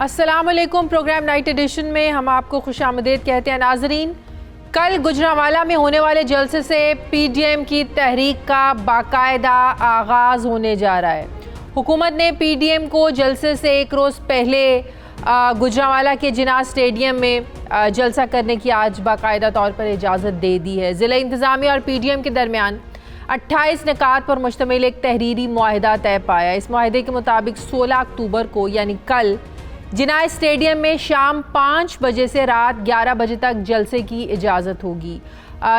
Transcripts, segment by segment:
अस्सलाम वालेकुम। Programme night addition में हम आपको खुशामदीद कहते हैं। नाजरीन, कल गुजरांवाला में होने वाले जलसे से पीडीएम की तहरीक का बाकायदा आगाज़ होने जा रहा है। हुकूमत ने पीडीएम को जलसे से एक रोज़ पहले गुजरांवाला के जिन्ना स्टेडियम में जलसा करने की आज बाकायदा तौर पर इजाज़त दे दी है। ज़िला इंतज़ामिया और पीडीएम के दरमियान 28 निकात पर मुश्तमिल एक तहरीरी मुआहिदा तय पाया। इस मुआहिदे के मुताबिक 16 अक्टूबर को यानी कल जिन्ना स्टेडियम में शाम 5 बजे से रात 11 बजे तक जलसे की इजाज़त होगी।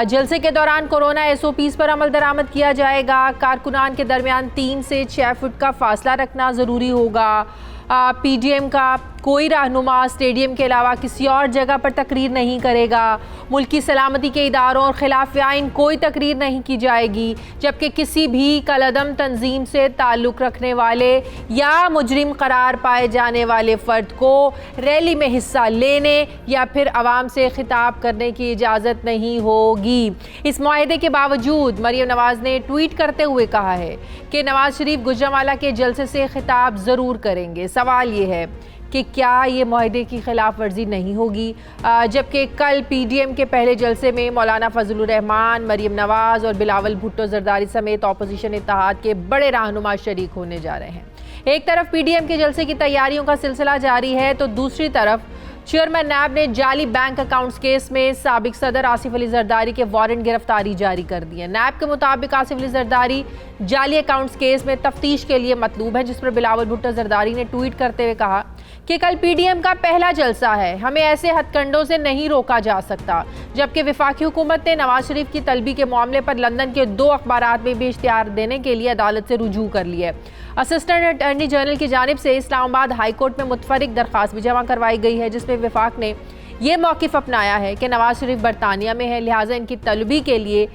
जलसे के दौरान कोरोना SOPs पर अमल दरामद किया जाएगा। कारकुनान के दरमियान 3 से 6 फुट का फासला रखना ज़रूरी होगा। पीडीएम का कोई रहनुमा स्टेडियम के अलावा किसी और जगह पर तकरीर नहीं करेगा। मुल्क की सलामती के इदारों और खिलाफ आइन कोई तकरीर नहीं की जाएगी, जबकि किसी भी कलअदम तंजीम से ताल्लुक़ रखने वाले या मुजरिम करार पाए जाने वाले फ़र्द को रैली में हिस्सा लेने या फिर आवाम से खिताब करने की इजाज़त नहीं होगी। इस मुआहिदे के बावजूद मरियम नवाज़ ने ट्वीट करते हुए कहा है कि नवाज शरीफ गुजरांवाला के जलसे से खिताब ज़रूर करेंगे। सवाल ये है कि क्या ये मुआहिदे की खिलाफ वर्जी नहीं होगी, जबकि कल पीडीएम के पहले जलसे में मौलाना फजलुर रहमान, मरियम नवाज़ और बिलावल भुट्टो जरदारी समेत अपोजिशन इत्तेहाद के बड़े रहनुमा शरीक होने जा रहे हैं। एक तरफ पीडीएम के जलसे की तैयारियों का सिलसिला जारी है तो दूसरी तरफ चेयरमैन नैब ने जाली बैंक अकाउंट्स केस में साबिक सदर आसिफ अली जरदारी के वारंट गिरफ्तारी जारी कर दिए। नैब के मुताबिक आसिफ अली जरदारी जाली अकाउंट्स केस में तफ्तीश के लिए मतलूब है, जिस पर बिलावल भुट्टो जरदारी ने ट्वीट करते हुए कहा कि कल पीडीएम का पहला जलसा है, हमें ऐसे हथकंडों से नहीं रोका जा सकता। जबकि वफाकी हुकूमत ने नवाज शरीफ की तलबी के मामले पर लंदन के 2 अखबारात में भी इश्तिहार देने के लिए अदालत से रुजू कर लिया है। असिस्टेंट अटॉर्नी जनरल की जानिब से इस्लामाबाद हाई कोर्ट में मुतफरिक दरख्वास्त भी जमा करवाई गई है, जिसमें वफाक ने यह मौक़िफ़ अपनाया है कि नवाज शरीफ बरतानिया में है, लिहाजा इनकी तलबी के लिए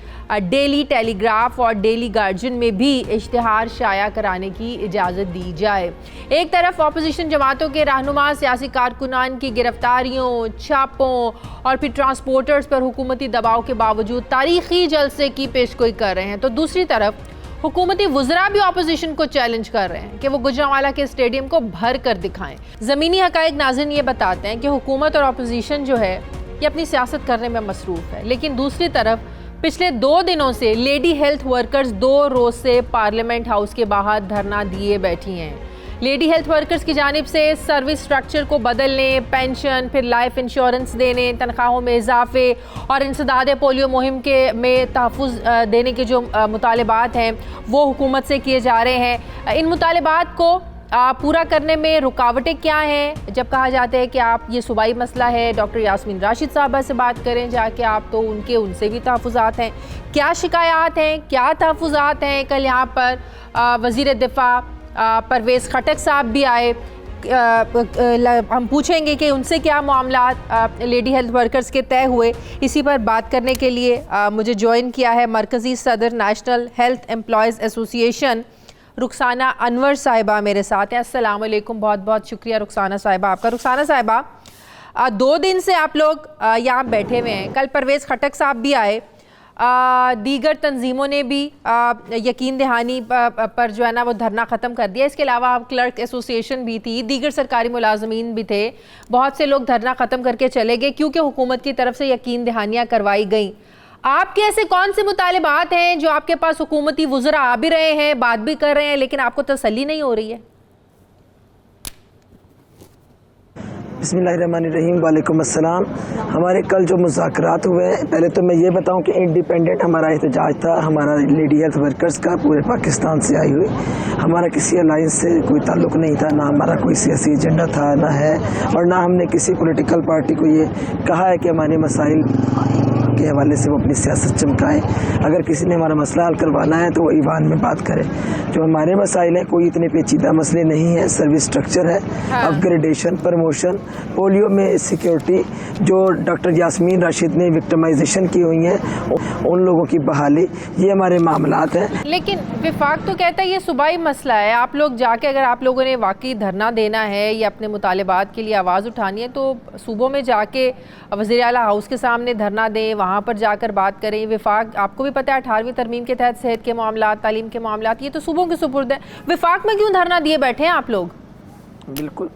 डेली टेलीग्राफ और डेली गार्जियन में भी इश्तिहार शाया कराने की इजाज़त दी जाए। एक तरफ अपोजिशन जमातों के रहनुमा सियासी कारकुनान की गिरफ्तारियों, छापों और फिर ट्रांसपोर्टर्स पर हुकूमती दबाव के बावजूद तारीखी जलसे की पेशगोई कर रहे हैं, तो दूसरी तरफ हुकूमती वज़रा भी अपोजिशन को चैलेंज कर रहे हैं कि वो गुजरांवाला के स्टेडियम को भर कर दिखाएं। ज़मीनी हक़ाइक़ नाज़रीन ये बताते हैं कि हुकूमत और अपोजिशन जो है ये अपनी सियासत करने में मसरूफ़ है, लेकिन दूसरी तरफ पिछले 2 दिनों से लेडी हेल्थ वर्कर्स 2 रोज़ से पार्लियामेंट हाउस के बाहर धरना दिए बैठी हैं। लेडी हेल्थ वर्कर्स की जानिब से सर्विस स्ट्रक्चर को बदलने, पेंशन, फिर लाइफ इंश्योरेंस देने, तनख्वाहों में इजाफे और इंसदाद पोलियो मुहिम के में तहफ़्फ़ुज़ देने के जो मुतालबात हैं वो हुकूमत से किए जा रहे हैं। इन मुतालबात को पूरा करने में रुकावटें क्या हैं? जब कहा जाता है कि आप ये सूबाई मसला है, डॉक्टर यास्मीन राशिद साहबा से बात करें जाके आप, तो उनसे भी तहफ़्फ़ुज़ात हैं। क्या शिकायत हैं, क्या तहफ़्फ़ुज़ात हैं? कल यहाँ पर वज़ीर दिफ़ा परवेज़ खटक साहब भी आए। हम पूछेंगे कि उनसे क्या मामलात लेडी हेल्थ वर्कर्स के तय हुए। इसी पर बात करने के लिए मुझे ज्वाइन किया है मरकज़ी सदर national health employees association Rukhsana Anwar साहिबा मेरे साथ हैं। अस्सलाम वालेकुम, बहुत बहुत शुक्रिया रुखसाना साहिबा आपका। रुखसाना साहिबा, 2 दिन से आप लोग यहाँ बैठे हुए हैं। कल परवेज़ खटक साहब भी आए, दीगर तंजीमों ने भी यकीन दहानी पर जो है ना वो धरना ख़त्म कर दिया। इसके अलावा क्लर्क एसोसिएशन भी थी, दीगर सरकारी मुलाजमीन भी थे। बहुत से लोग धरना ख़त्म करके चले गए क्योंकि हुकूमत की तरफ से यकीन दहानियाँ करवाई गई। आपके ऐसे कौन से मुतालबात हैं जो आपके पास हुकूमती वज़रा आ भी रहे हैं, बात भी कर रहे हैं, लेकिन आपको तसल्ली नहीं हो रही है? बिस्मिल्लाहिर्रहमानिर्रहीम, वालेकुम अस्सलाम। हमारे कल जो मुज़ाकरात हुए हैं, पहले तो मैं ये बताऊं कि इंडिपेंडेंट हमारा एहतजाज था, हमारा लेडी हेल्थ वर्कर्स का पूरे पाकिस्तान से आई हुई। हमारा किसी अलायंस से कोई ताल्लुक़ नहीं था, ना हमारा कोई सियासी एजेंडा था, ना है, और ना हमने किसी पॉलिटिकल पार्टी को ये कहा है कि हमारे मसाइल के हवाले से वो अपनी सियासत चमकाएं। अगर किसी ने हमारा मसला हल करवाना है तो वो ईवान में बात करे। जो हमारे मसाइल हैं कोई इतने पेचीदा मसले नहीं है, सर्विस स्ट्रक्चर है, अपग्रेडेशन, प्रमोशन, पोलियो में सिक्योरिटी, जो डॉक्टर यास्मीन राशिद ने विक्टिमाइजेशन की हुई है उन लोगों की बहाली, ये हमारे मामलात हैं। लेकिन विफाक तो कहता है ये सूबाई मसला है। आप लोग जाके अगर आप लोगों ने वाकई धरना देना है या अपने मुतालबात के लिए आवाज़ उठानी है तो सूबों में जाके वज़ीर आला हाउस के सामने धरना दें, वहाँ पर जाकर बात करें। विफाक आपको भी पता है 18वीं तरमीम के तहत सेहत के मामलात, तालीम के मामलात, ये तो सूबों के सुपुर्द है। विफाक में क्यों धरना दिए बैठे हैं आप लोग? बिल्कुल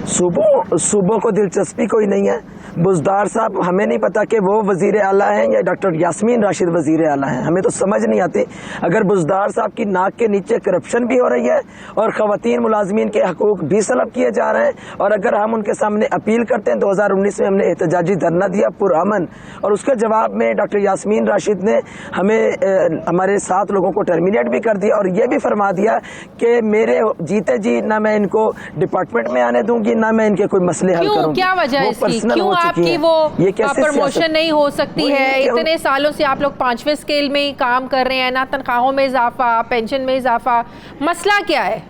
सूबों को दिलचस्पी कोई नहीं है। बुज़दार साहब, हमें नहीं पता कि वो वज़ीर आला हैं या डॉक्टर यास्मीन राशिद वज़ीर आला हैं, हमें तो समझ नहीं आती। अगर बुज़दार साहब की नाक के नीचे करप्शन भी हो रही है और ख़वातीन मुलाजमीन के हकूक़ भी सलब किए जा रहे हैं, और अगर हम उनके सामने अपील करते हैं, 2019 में हमने एहतजाजी धरना दिया पुरअमन, और उसके जवाब में डॉक्टर यास्मीन राशिद ने हमें हमारे 7 लोगों को टर्मिनेट भी कर दिया और ये भी फरमा दिया कि मेरे जीते जी ना मैं इनको डिपार्टमेंट में आने दूंगी, ना मैं इनके कोई मसले हल करूंगी। क्या वजह है इसकी? क्यों आपकी वो प्रमोशन नहीं हो सकती है? इतने सालों से आप लोग 5वें स्केल में ही काम कर रहे हैं, ना तनख्वाहों में इजाफा, पेंशन में इजाफा, मसला क्या है?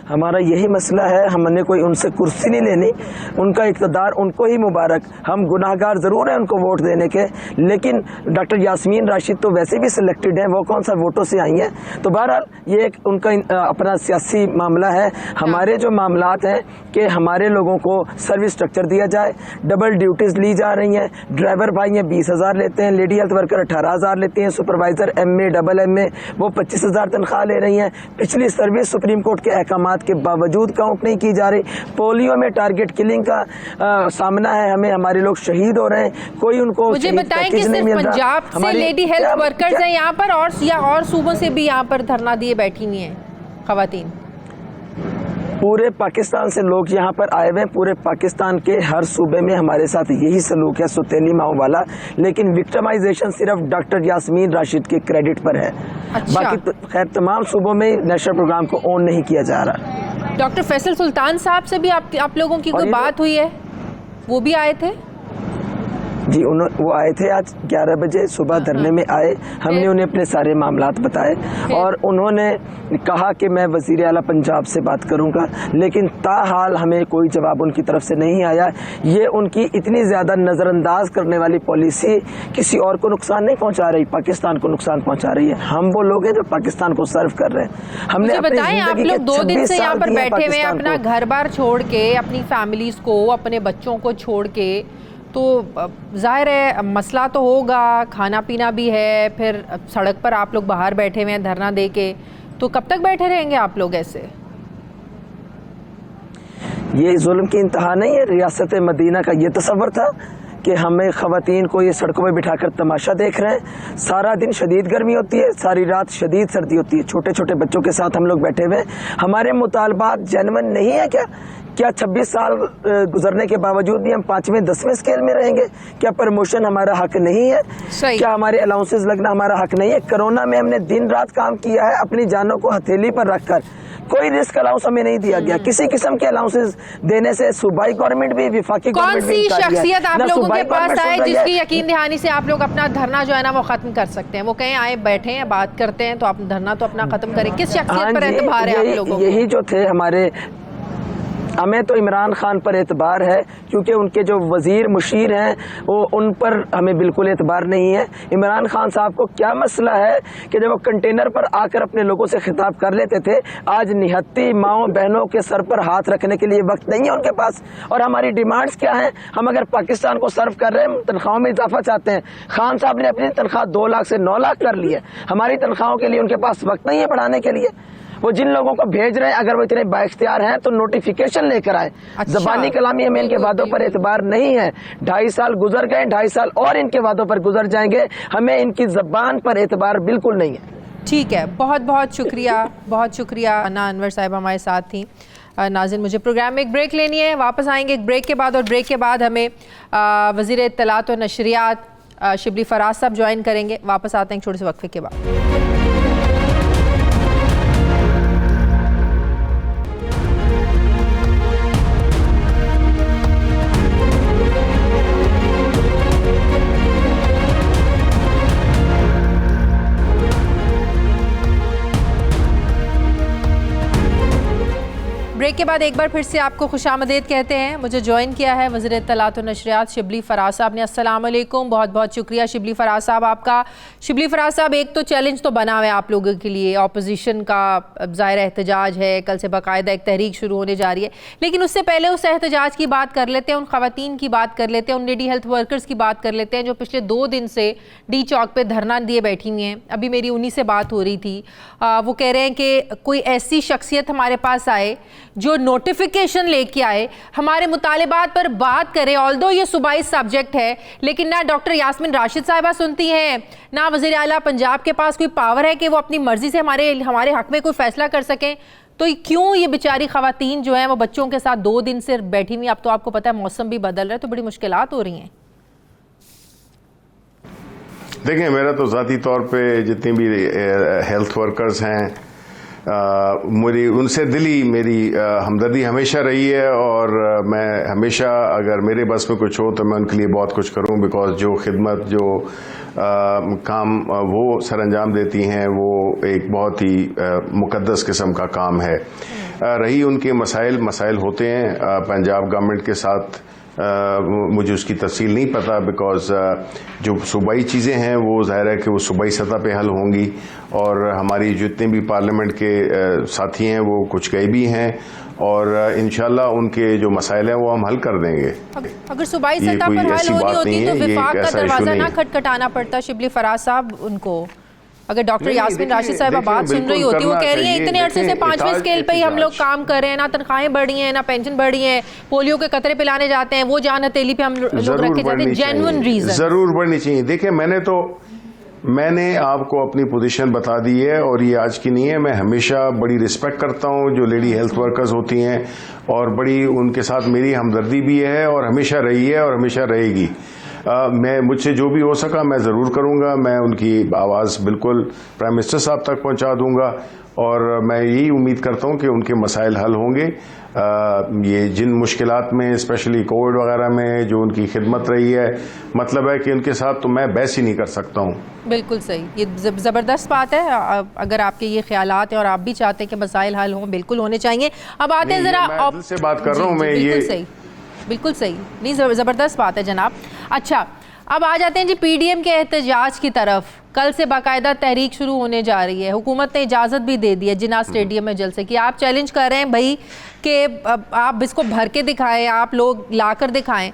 हमारा यही मसला है, हमने कोई उनसे कुर्सी नहीं लेनी, उनका इक़्तिदार उनको ही मुबारक। हम गुनाहगार ज़रूर हैं उनको वोट देने के, लेकिन डॉक्टर यास्मीन राशिद तो वैसे भी सिलेक्टेड हैं, वो कौन सा वोटों से आई हैं। तो बहरहाल ये एक उनका अपना सियासी मामला है। हमारे जो मामलात हैं कि हमारे लोगों को सर्विस स्ट्रक्चर दिया जाए, डबल ड्यूटीज़ ली जा रही हैं। ड्राइवर भाई हैं 20,000 लेते हैं, लेडी हेल्थ वर्कर 18,000 लेते हैं, सुपरवाइज़र MA डबल MA वो 25,000 तनख्वाह ले रही हैं। पिछली सर्विस सुप्रीम कोर्ट के अहकामात के बावजूद काउंट नहीं की जा रही। पोलियो में टारगेट किलिंग का सामना है हमें, हमारे लोग शहीद हो रहे हैं, कोई उनको मुझे बताएं कि सिर्फ पंजाब से लेडी हेल्थ वर्कर्स हैं यहाँ पर, और सूबों से भी यहाँ पर धरना दिए बैठी हुई हैं खवातीन? पूरे पाकिस्तान से लोग यहाँ पर आए हुए हैं, पूरे पाकिस्तान के हर सूबे में हमारे साथ यही सलूक है, सुतेली माओ वाला। लेकिन विक्टिमाइजेशन सिर्फ डॉक्टर यास्मीन राशिद के क्रेडिट पर है। अच्छा। बाकी तो खैर तमाम सूबों में नेशनल प्रोग्राम को ऑन नहीं किया जा रहा। डॉक्टर फैसल सुल्तान साहब से भी आप लोगों की कोई बात हुई है? वो भी आए थे? जी, वो आए थे आज 11 बजे सुबह धरने में आए। हमने उन्हें अपने सारे मामलात बताए और उन्होंने कहा कि मैं वज़ीर आला पंजाब से बात करूंगा, लेकिन ताहाल हमें कोई जवाब उनकी तरफ से नहीं आया। ये उनकी इतनी ज़्यादा नज़रअंदाज करने वाली पॉलिसी किसी और को नुकसान नहीं पहुंचा रही, पाकिस्तान को नुकसान पहुंचा रही है। हम वो लोग हैं जो पाकिस्तान को सर्व कर रहे हैं। हमने बताएं, आप लोग 2 दिन से यहाँ पर बैठे हुए हैं, अपना घर बार छोड़ के, अपनी फैमिलीज को, अपने बच्चों को छोड़ के, तो जाहिर है मसला तो होगा, खाना पीना भी है, फिर सड़क पर आप लोग बाहर बैठे हुए हैं धरना दे के, तो कब तक बैठे रहेंगे आप लोग ऐसे? ये जुल्म की इंतहा नहीं है। रियासत मदीना का ये तस्वर था कि हमें ख़वातीन को ये सड़कों में बिठाकर तमाशा देख रहे हैं। सारा दिन शदीद गर्मी होती है, सारी रात शदीद सर्दी होती है, छोटे छोटे बच्चों के साथ हम लोग बैठे हुए हैं। हमारे मुतालबात जेन्युइन नहीं है क्या 26 साल गुजरने के बावजूद भी हम 5वें 10वें स्केल में रहेंगे? क्या प्रमोशन हमारा हक नहीं है? क्या हमारे अलाउंसेस लगना हमारा हक नहीं है? कोरोना में हमने दिन रात काम किया है, अपनी जानों को हथेली पर रखकर। कोई रिस्क अलाउंस हमें नहीं दिया गया, किसी किस्म के अलाउंसेस देने से सूबाई गवर्नमेंट भी, विफाकी गवर्नमेंट भी। कौन सी शख्सियत आप लोगों के पास आए जिसकी यकीन दहानी से आप लोग अपना धरना जो है ना वो खत्म कर सकते हैं? वो कहीं आए बैठे हैं, बात करते हैं, तो आप धरना तो अपना खत्म करें। किस शख्सियत पर एतबार है आप लोगों को? यही जो थे हमारे, हमें तो इमरान खान पर एतबार है, क्योंकि उनके जो वजीर मुशीर हैं वो उन पर हमें बिल्कुल एतबार नहीं है। इमरान खान साहब को क्या मसला है कि जब वो कंटेनर पर आकर अपने लोगों से खिताब कर लेते थे, आज निहत्ती माओ बहनों के सर पर हाथ रखने के लिए वक्त नहीं है उनके पास। और हमारी डिमांड्स क्या हैं? हम अगर पाकिस्तान को सर्व कर रहे हैं, तनख्वाहों में इजाफा चाहते हैं। खान साहब ने अपनी तनख्वाह 2 लाख से 9 लाख कर ली है, हमारी तनख्वाहों के लिए उनके पास वक्त नहीं है बढ़ाने के लिए। वो जिन लोगों को भेज रहे हैं, अगर वो इतने बाइख्तियार हैं तो नोटिफिकेशन लेकर आए। अच्छा। ज़बानी कलामी हमें इनके वादों पर एतबार नहीं है। 2.5 साल गुजर गए, 2.5 साल और इनके वादों पर गुजर जाएंगे, हमें इनकी ज़बान पर एतबार बिल्कुल नहीं है। ठीक है, बहुत बहुत शुक्रिया, बहुत शुक्रिया। अन्ना अनवर साहिब हमारे साथ थी। नाज़रीन, मुझे प्रोग्राम में एक ब्रेक लेनी है, वापस आएंगे एक ब्रेक के बाद, और ब्रेक के बाद हमें वज़ीर इत्तलात और नशरियात शिबली फराज साहब ज्वाइन करेंगे। वापस आते हैं एक छोटे से वक्फे के बाद। ब्रेक के बाद एक बार फिर से आपको खुशामदीद कहते हैं। मुझे ज्वाइन किया है वज़ीर इत्तलात और नशरियात शिबली फराज साहब ने। अस्सलाम वालेकुम, बहुत बहुत शुक्रिया शिबली फराज साहब आपका। शिबली फराज साहब, एक तो चैलेंज तो बना हुआ है आप लोगों के लिए, अपोजिशन का ज़ाहिर एहतजाज है, कल से बाकायदा एक तहरीक शुरू होने जा रही है, लेकिन उससे पहले उस एहतजाज की बात कर लेते हैं, उन ख़वातीन की बात कर लेते हैं, उन लेडी हेल्थ वर्कर्स की बात कर लेते हैं जो पिछले 2 दिन से डी चौक पर धरना दिए बैठी हुई हैं। अभी मेरी उन्हीं से बात हो रही थी, वो कह रहे हैं कि कोई ऐसी शख्सियत हमारे पास आए जो नोटिफिकेशन लेके आए, हमारे मुतालिबात पर बात करें। ऑल्दो ये सूबाई सब्जेक्ट है, लेकिन ना डॉक्टर यास्मीन राशिद साहिबा सुनती हैं, ना वज़ीर आला पंजाब के पास कोई पावर है कि वो अपनी मर्जी से हमारे हक में कोई फैसला कर सकें। तो क्यों ये बेचारी ख़वातीन जो हैं वो बच्चों के साथ 2 दिन से बैठी हुई। अब तो आपको पता है मौसम भी बदल रहा है, तो बड़ी मुश्किलात हो रही हैं। देखें, मेरा तो ज़ाती तौर पे जितनी भी हेल्थ वर्कर्स हैं, मेरी उनसे दिली मेरी हमदर्दी हमेशा रही है, और मैं हमेशा अगर मेरे बस में कुछ हो तो मैं उनके लिए बहुत कुछ करूं, बिकॉज जो खिदमत जो काम वो सर अंजाम देती हैं वो एक बहुत ही मुकद्दस किस्म का काम है। रही उनके मसाइल होते हैं पंजाब गवर्नमेंट के साथ, मुझे उसकी तफसील नहीं पता, बिकॉज जो सूबाई चीज़ें हैं वो ज़ाहिर है कि वो सूबाई सतह पे हल होंगी, और हमारी जितने भी पार्लियामेंट के साथी हैं वो कुछ गए भी हैं, और इंशाल्लाह उनके जो मसाइल हैं वो हम हल कर देंगे। अगर सूबाई सतह पर हल होनी होती तो विफाक का दरवाज़ा ना खटखटाना पड़ता। शिबली फराज साहब, उनको अगर डॉक्टर यास्मीन राशिद साहिबा बात सुन रही होती, वो कह रही हैं इतने अरसे से 5वें स्केल पे ही हम लोग काम कर रहे हैं, ना तनख्वाहें बढ़ी हैं, ना पेंशन बढ़ी है, पोलियो के कतरे पिलाने जाते हैं, वो जान हथेली पे हम लोग रखे जाते हैं। जेन्युइन रीजन जरूर बढ़नी चाहिए। देखिए, मैंने आपको अपनी पोजीशन बता दी है, और ये आज की नहीं है। मैं हमेशा बड़ी रिस्पेक्ट करता हूँ जो लेडी हेल्थ वर्कर्स होती हैं, और बड़ी उनके साथ मेरी हमदर्दी भी है, और हमेशा रही है और हमेशा रहेगी। मुझसे जो भी हो सका मैं ज़रूर करूँगा। मैं उनकी आवाज़ बिल्कुल प्राइम मिनिस्टर साहब तक पहुँचा दूँगा, और मैं यही उम्मीद करता हूँ कि उनके मसाइल हल होंगे। ये जिन मुश्किलात में, स्पेशली कोविड वगैरह में जो उनकी खिदमत रही है, मतलब है कि उनके साथ तो मैं बहस ही नहीं कर सकता हूँ। बिल्कुल सही, ये ज़बरदस्त बात है। अगर आपके ये ख्यालात हैं और आप भी चाहते हैं कि मसाइल हल हों, बिल्कुल होने चाहिए। अब आते हैं ज़रा, दिल से बात कर रहा हूँ मैं, ये बिल्कुल सही, नहीं ज़बरदस्त बात है जनाब। अच्छा, अब आ जाते हैं जी पीडीएम के एहतजाज की तरफ। कल से बाकायदा तहरीक शुरू होने जा रही है। हुकूमत ने इजाज़त भी दे दी है जिन्ना स्टेडियम में जलसे की। आप चैलेंज कर रहे हैं भाई कि आप इसको भर के दिखाएं, आप लोग ला कर दिखाएं।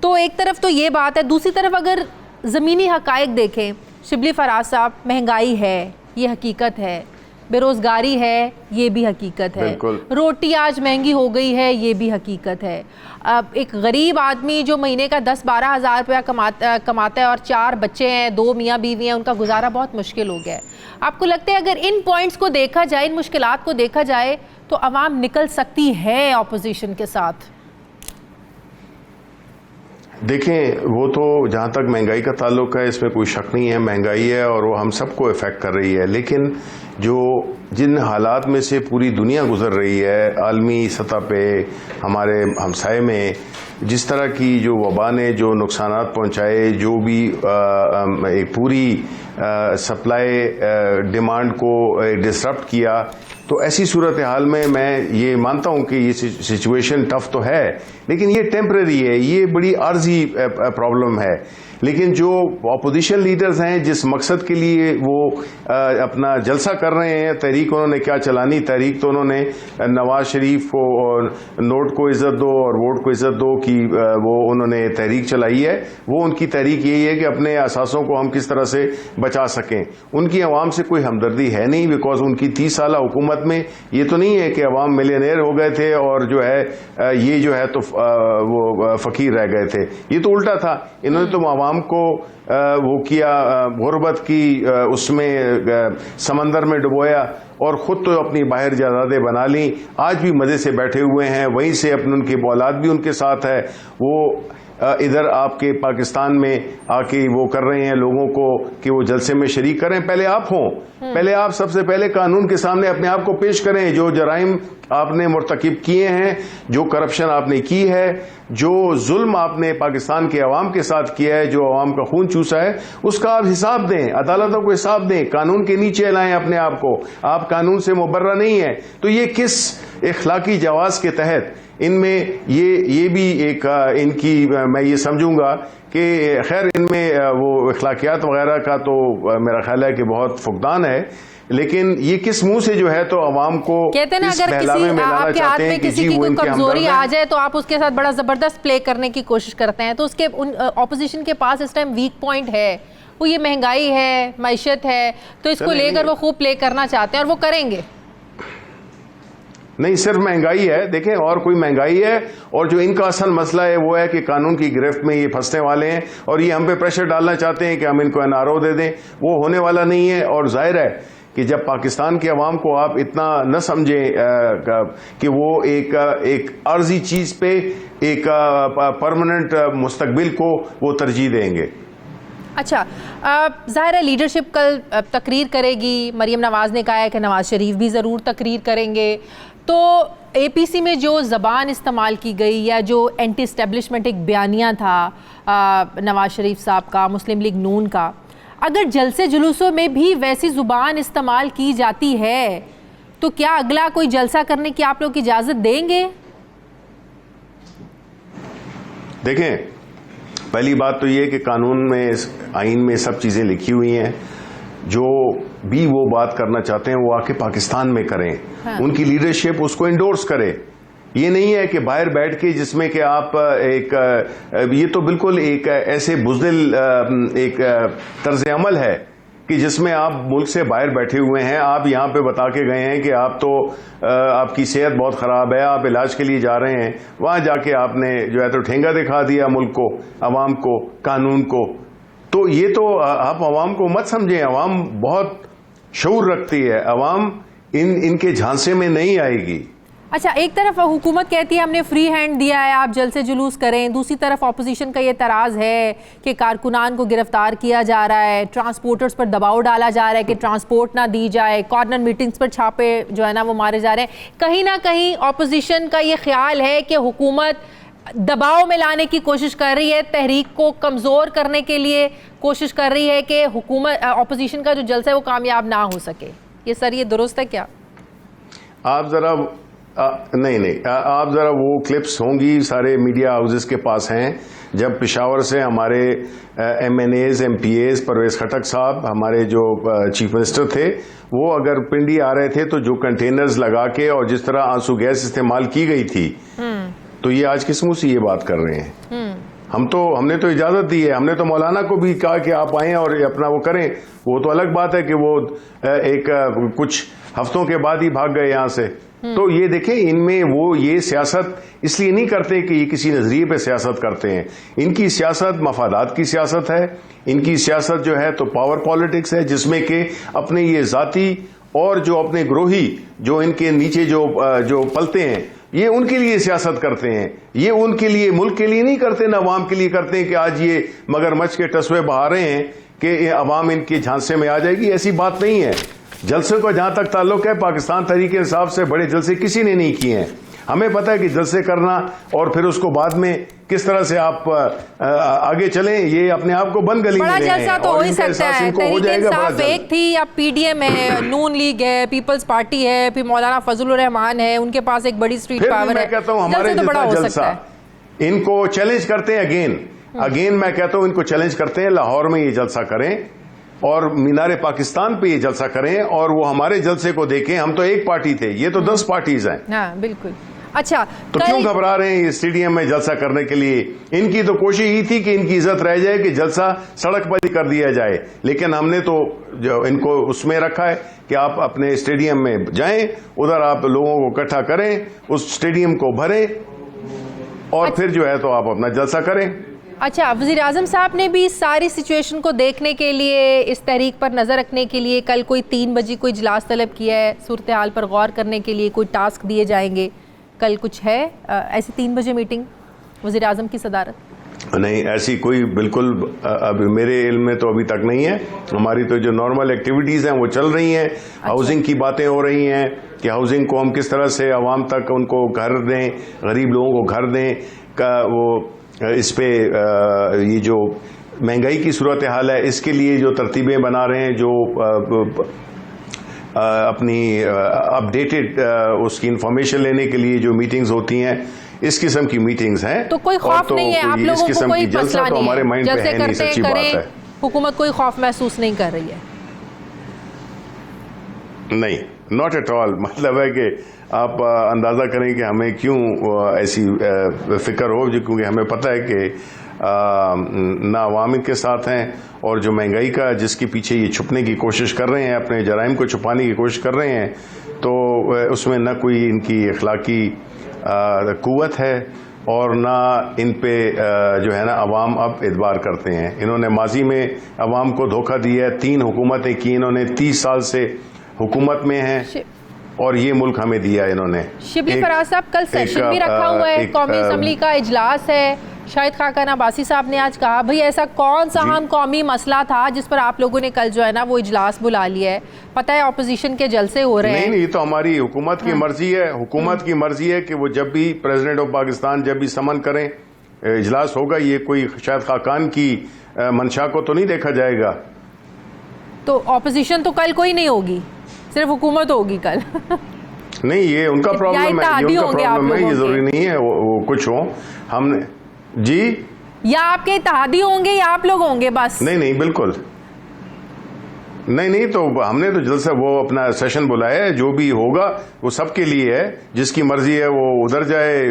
तो एक तरफ तो ये बात है, दूसरी तरफ अगर ज़मीनी हक़ाइक़ देखें शिबली फराज साहब, महंगाई है, ये हकीकत है, बेरोज़गारी है, ये भी हकीकत है, रोटी आज महंगी हो गई है, ये भी हकीकत है। अब एक गरीब आदमी जो महीने का 10-12 हज़ार रुपया कमाता है और 4 बच्चे हैं, 2 मियाँ बीवी हैं, उनका गुजारा बहुत मुश्किल हो गया है। आपको लगता है अगर इन पॉइंट्स को देखा जाए, इन मुश्किलात को देखा जाए, तो अवाम निकल सकती है अपोजिशन के साथ? देखें, वो तो जहाँ तक महंगाई का ताल्लुक है इसमें कोई शक नहीं है, महंगाई है और वो हम सबको इफ़ेक्ट कर रही है। लेकिन जिन हालात में से पूरी दुनिया गुजर रही है आलमी सतह पे, हमारे हमसाए में जिस तरह की जो वबा ने जो नुकसानात पहुँचाए, जो भी एक पूरी सप्लाई डिमांड को डिसरप्ट किया, तो ऐसी सूरत हाल में मैं ये मानता हूं कि ये सिचुएशन टफ तो है, लेकिन ये टेम्परेरी है, ये बड़ी आर्जी प्रॉब्लम है। लेकिन जो अपोजिशन लीडर्स हैं, जिस मकसद के लिए वो अपना जलसा कर रहे हैं, तहरीक उन्होंने क्या चलानी, तहरीक तो उन्होंने नवाज शरीफ को और नोट को इज्जत दो और वोट को इज्जत दो की वो उन्होंने तहरीक चलाई है। वो उनकी तहरीक यही है कि अपने असासों को हम किस तरह से बचा सकें। उनकी अवाम से कोई हमदर्दी है नहीं, बिकॉज उनकी 30 साल हुकूमत में ये तो नहीं है कि अवाम मिलियनेयर हो गए थे और जो है ये जो है तो वो फकीर रह गए थे। ये तो उल्टा था, इन्होंने तो अवाम को वो किया, गुर्बत की उसमें समंदर में डुबोया और खुद तो अपनी बाहर जायदादें बना ली। आज भी मजे से बैठे हुए हैं, वहीं से अपने उनकी औलाद भी उनके साथ है। वो इधर आपके पाकिस्तान में आके वो कर रहे हैं लोगों को कि वो जलसे में शरीक करें। पहले आप हों, पहले आप सबसे पहले कानून के सामने अपने आप को पेश करें। जो जराइम आपने मुर्तकिब किए हैं, जो करप्शन आपने की है, जो जुल्म आपने पाकिस्तान के अवाम के साथ किया है, जो अवाम का खून चूसा है, उसका आप हिसाब दें, अदालतों को हिसाब दें, कानून के नीचे लाएं अपने आप को। आप कानून से मुबर्रा नहीं है तो ये किस इखलाकी जवाज के तहत इनमें ये भी एक इनकी मैं ये समझूंगा कि खैर इनमें वो इखलाकियात वगैरह का तो मेरा ख्याल है कि बहुत फुकदान है, लेकिन ये किस मुंह से जो है तो अवाम को कहते हैं ना, अगर किसी आपके हाथ में किसी की कोई कमजोरी आ जाए तो आप उसके साथ बड़ा जबरदस्त प्ले करने की कोशिश करते हैं। तो उसके ऑपोजिशन के पास इस टाइम वीक पॉइंट है, वो ये महंगाई है, मैशत है, तो इसको लेकर वो खूब प्ले करना चाहते हैं और वो करेंगे। नहीं, सिर्फ महंगाई है, देखें, और कोई महंगाई है, और जो इनका असल मसला है वो है कि कानून की गिरफ्त में ये फंसने वाले हैं और ये हम पे प्रेशर डालना चाहते हैं कि हम इनको एनआरओ दे दें। वो होने वाला नहीं है। और जाहिर है कि जब पाकिस्तान की आवाम को आप इतना न समझें कि वो एक अर्जी चीज पे एक परमानेंट मुस्तकबिल को वो तरजीह देंगे। अच्छा, ज़ाहिर है लीडरशिप कल तकरीर करेगी। मरीम नवाज़ ने कहा है कि नवाज शरीफ भी ज़रूर तकरीर करेंगे। तो एपीसी में जो ज़बान इस्तेमाल की गई या जो एंटी इस्टेब्लिशमेंट एक बयानिया था नवाज शरीफ साहब का, मुस्लिम लीग नून का, अगर जलसे जुलूसों में भी वैसी ज़ुबान इस्तेमाल की जाती है तो क्या अगला कोई जलसा करने की आप लोग इजाज़त देंगे? देखें, पहली बात तो ये कि कानून में, आइन में सब चीज़ें लिखी हुई हैं। जो भी वो बात करना चाहते हैं वो आके पाकिस्तान में करें। हाँ। उनकी लीडरशिप उसको इंडोर्स करे। ये नहीं है कि बाहर बैठ के जिसमें कि आप ये तो बिल्कुल एक ऐसे बुज़दिल एक तर्ज अमल है कि जिसमें आप मुल्क से बाहर बैठे हुए हैं, आप यहाँ पे बता के गए हैं कि आप तो आपकी सेहत बहुत ख़राब है, आप इलाज के लिए जा रहे हैं, वहाँ जाके आपने जो है तो ठेंगा दिखा दिया मुल्क को, अवाम को, कानून को। तो ये तो आप अवाम को मत समझें। अवाम बहुत शऊर रखती है, अवाम इनके झांसे में नहीं आएगी। अच्छा, एक तरफ हुकूमत कहती है हमने फ्री हैंड दिया है, आप जलसे जुलूस करें, दूसरी तरफ अपोजिशन का ये तराज़ है कि कारकुनान को गिरफ्तार किया जा रहा है, ट्रांसपोर्टर्स पर दबाव डाला जा रहा है कि ट्रांसपोर्ट ना दी जाए, कॉर्नर मीटिंग्स पर छापे जो है ना वो मारे जा रहे हैं। कहीं ना कहीं अपोजिशन का ये ख्याल है कि हुकूमत दबाव में लाने की कोशिश कर रही है, तहरीक को कमज़ोर करने के लिए कोशिश कर रही है कि हुकूमत, अपोजिशन का जो जलसा है वो कामयाब ना हो सके। ये सर, ये दुरुस्त है क्या? आप ज़रा नहीं, आप ज़रा वो क्लिप्स होंगी सारे मीडिया हाउसेस के पास हैं, जब पेशावर से हमारे MNAs MPAs परवेज़ खटक साहब, हमारे जो चीफ मिनिस्टर थे, वो अगर पिंडी आ रहे थे तो जो कंटेनर्स लगा के और जिस तरह आंसू गैस इस्तेमाल की गई थी, तो ये आज किस मुंह से ये बात कर रहे हैं? हमने तो इजाज़त दी है, हमने तो मौलाना को भी कहा कि आप आएँ और अपना वो करें। वो तो अलग बात है कि वो एक कुछ हफ्तों के बाद ही भाग गए यहाँ से। तो ये देखें, इनमें वो ये सियासत इसलिए नहीं करते कि ये किसी नजरिए पे सियासत करते हैं। इनकी सियासत मफादात की सियासत है। इनकी सियासत जो है तो पावर पॉलिटिक्स है, जिसमें कि अपने ये जाती और जो अपने ग्रोही जो इनके नीचे जो पलते हैं, ये उनके लिए सियासत करते हैं। ये उनके लिए, मुल्क के लिए नहीं करते, न अवाम के लिए करते हैं कि आज ये मगरमच्छ के टसवे बहा रहे हैं कि अवाम इनके झांसे में आ जाएगी। ऐसी बात नहीं है। जलसे का जहां तक ताल्लुक है, पाकिस्तान तहरीक इंसाफ से बड़े जलसे किसी ने नहीं किए हैं। हमें पता है कि जलसे करना और फिर उसको बाद में किस तरह से आप आगे चलें, ये अपने आप को बंद गली में ले आए। जलसा तो हो ही सकता है। तहरीक इंसाफ एक थी, अब PDM है, नून लीग है, पीपल्स पार्टी है, फिर मौलाना फजलुर रहमान है, उनके पास एक बड़ी स्ट्रीट पावर है। मैं कहता हूं हमारे तो बड़ा हो जलसा, इनको चैलेंज करते हैं अगेन मैं कहता हूं इनको चैलेंज करते हैं, लाहौर में ये जलसा करें और मीनारे पाकिस्तान पे ये जलसा करें और वो हमारे जलसे को देखें। हम तो एक पार्टी थे, ये तो 10 पार्टीज हैं। हाँ, बिल्कुल। अच्छा, तो क्यों घबरा रहे हैं ये स्टेडियम में जलसा करने के लिए? इनकी तो कोशिश ही थी कि इनकी इज्जत रह जाए कि जलसा सड़क पर ही कर दिया जाए, लेकिन हमने तो जो इनको उसमें रखा है कि आप अपने स्टेडियम में जाएं, उधर आप लोगों को इकट्ठा करें, उस स्टेडियम को भरें और फिर जो है तो आप अपना जलसा करें। अच्छा, वज़ीर आज़म साहब ने भी इस सारी सिचुएशन को देखने के लिए, इस तहरीक पर नज़र रखने के लिए कल कोई 3 बजे कोई इजलास तलब किया है, सूरत हाल पर गौर करने के लिए कोई टास्क दिए जाएंगे। कल कुछ है ऐसी 3 बजे मीटिंग वज़ीर आज़म की सदारत? नहीं, ऐसी कोई बिल्कुल अभी मेरे इल्म में तो अभी तक नहीं है। हमारी तो जो नॉर्मल एक्टिविटीज़ हैं वो चल रही हैं। अच्छा। हाउसिंग की बातें हो रही हैं कि हाउसिंग को हम किस तरह से आवाम तक उनको घर दें, गरीब लोगों को घर दें का वो इस पे ये जो महंगाई की सूरत हाल है इसके लिए जो तरतीबें बना रहे हैं, जो अपनी अपडेटेड उसकी इंफॉर्मेशन लेने के लिए जो मीटिंग्स होती हैं, इस किस्म की मीटिंग्स हैं। तो कोई खौफ नहीं है आप लोगों को? कोई मसला नहीं हमारे माइंड पे है नहीं, सच्ची बात है। हुकूमत कोई खौफ महसूस नहीं कर रही है? नहीं, नॉट एट ऑल। मतलब है कि आप अंदाज़ा करें कि हमें क्यों ऐसी फिक्र हो, क्योंकि हमें पता है कि ना अवामी के साथ हैं, और जो महंगाई का जिसके पीछे ये छुपने की कोशिश कर रहे हैं, अपने जराइम को छुपाने की कोशिश कर रहे हैं, तो उसमें न कोई इनकी अखलाकी कुव्वत है और ना इन पे जो है ना अवाम अब एतबार करते हैं। इन्होंने माजी में अवाम को धोखा दिया है, 3 हुकूमतें की इन्होंने, 30 साल से हुकूमत में हैं और ये मुल्क हमें दिया इन्होंने। शिबली फराज साहब, कल सेशन भी रखा हुआ है, कौमी असम्बली का इजलास है। शाहिद खाकान अब्बासी साहब ने आज कहा, भाई ऐसा कौन सा अहम कौमी मसला था जिस पर आप लोगों ने कल जो है ना वो इजलास बुला लिया है? पता है ऑपोजिशन के जलसे हो रहे हैं। नहीं, तो हमारी हुकूमत की मर्जी है, हुकूमत की मर्जी है कि वो जब भी प्रेसिडेंट ऑफ पाकिस्तान जब भी समन करें इजलास होगा। ये कोई शाहिद खाकान की मंशा को तो नहीं देखा जाएगा। तो ऑपोजिशन तो कल कोई नहीं होगी, सिर्फ हुकूमत होगी कल। नहीं, ये उनका प्रॉब्लम है, ये उनका प्रॉब्लम है, ये जरूरी नहीं है वो कुछ हो। हमने जी, या आपके इत्तेहादी होंगे या आप लोग होंगे बस? नहीं, बिल्कुल नहीं, तो हमने तो जलसा वो अपना सेशन बुलाया है, जो भी होगा वो सबके लिए है। जिसकी मर्जी है वो उधर जाए,